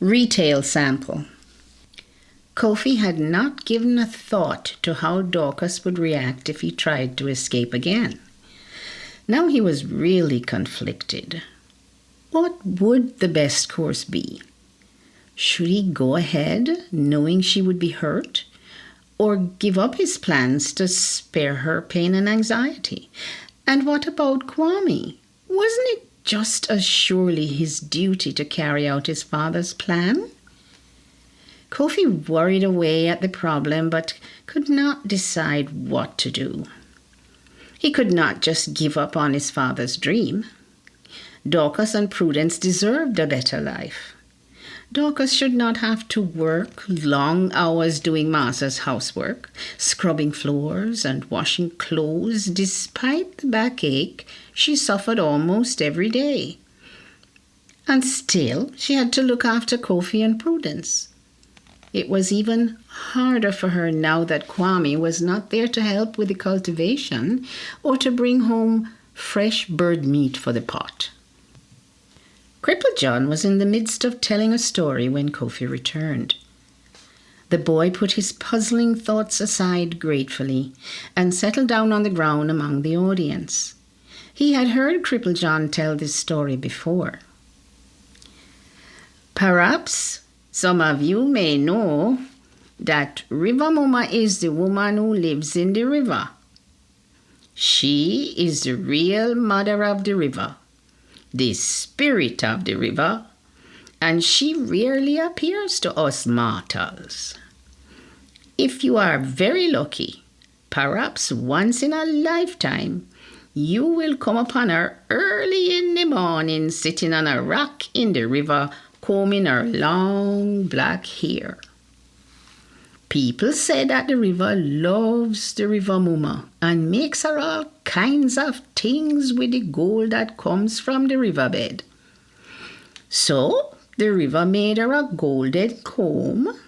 Retail sample. Kofi had not given a thought to how Dorcas would react if he tried to escape again. Now he was really conflicted. What would the best course be? Should he go ahead, knowing she would be hurt, or give up his plans to spare her pain and anxiety? And what about Kwame? Wasn't it just as surely his duty to carry out his father's plan? Kofi worried away at the problem, but could not decide what to do. He could not just give up on his father's dream. Dorcas and Prudence deserved a better life. Dorcas should not have to work long hours doing Martha's housework, scrubbing floors and washing clothes, despite the backache she suffered almost every day. And still, she had to look after Kofi and Prudence. It was even harder for her now that Kwame was not there to help with the cultivation or to bring home fresh bird meat for the pot. Cripple John was in the midst of telling a story when Kofi returned. The boy put his puzzling thoughts aside gratefully and settled down on the ground among the audience. He had heard Cripple John tell this story before. Perhaps some of you may know that River Mama is the woman who lives in the river. She is the real mother of the river, the spirit of the river, and she rarely appears to us mortals. If you are very lucky, perhaps once in a lifetime, you will come upon her early in the morning sitting on a rock in the river, combing her long black hair. People say that the river loves the river mama and makes her all kinds of things with the gold that comes from the riverbed. So the river made her a golden comb,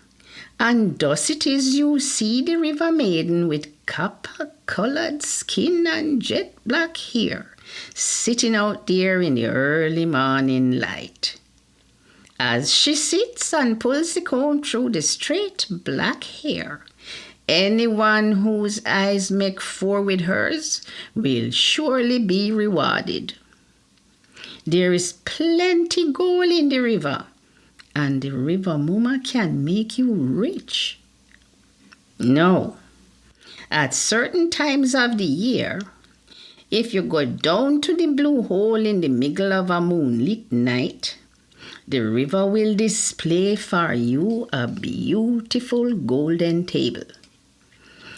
and thus it is you see the river maiden with copper-colored skin and jet black hair sitting out there in the early morning light. As she sits and pulls the comb through the straight black hair, anyone whose eyes make four with hers will surely be rewarded. There is plenty gold in the river, and the river mama can make you rich. No, at certain times of the year, if you go down to the blue hole in the middle of a moonlit night, the river will display for you a beautiful golden table.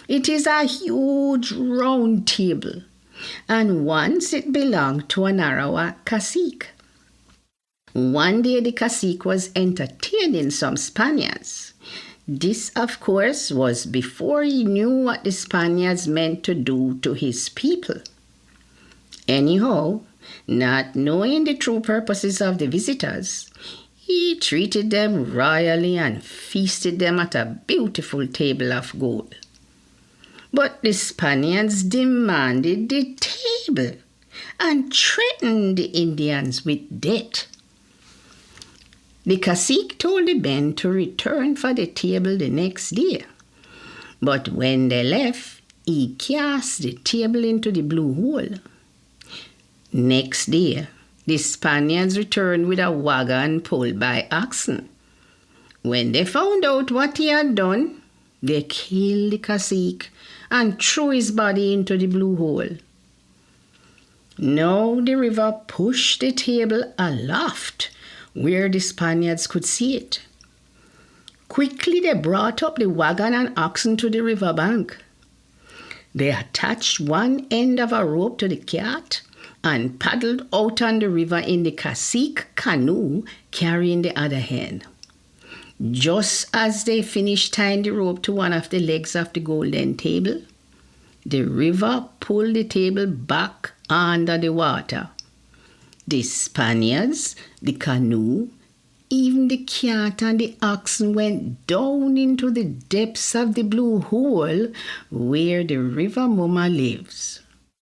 It is a huge round table, and once it belonged to an Arawak cacique. One day the cacique was entertaining some Spaniards. This, of course, was before he knew what the Spaniards meant to do to his people. Anyhow, not knowing the true purposes of the visitors, he treated them royally and feasted them at a beautiful table of gold. But the Spaniards demanded the table and threatened the Indians with death. The cacique told the men to return for the table the next day. But when they left, he cast the table into the blue hole. Next day, the Spaniards returned with a wagon pulled by oxen. When they found out what he had done, they killed the cacique and threw his body into the blue hole. Now the river pushed the table aloft where the Spaniards could see it. Quickly they brought up the wagon and oxen to the river bank. They attached one end of a rope to the cart and paddled out on the river in the cacique canoe, carrying the other hand. Just as they finished tying the rope to one of the legs of the golden table, the river pulled the table back under the water. The Spaniards, the canoe, even the cart and the oxen went down into the depths of the blue hole where the river mama lives.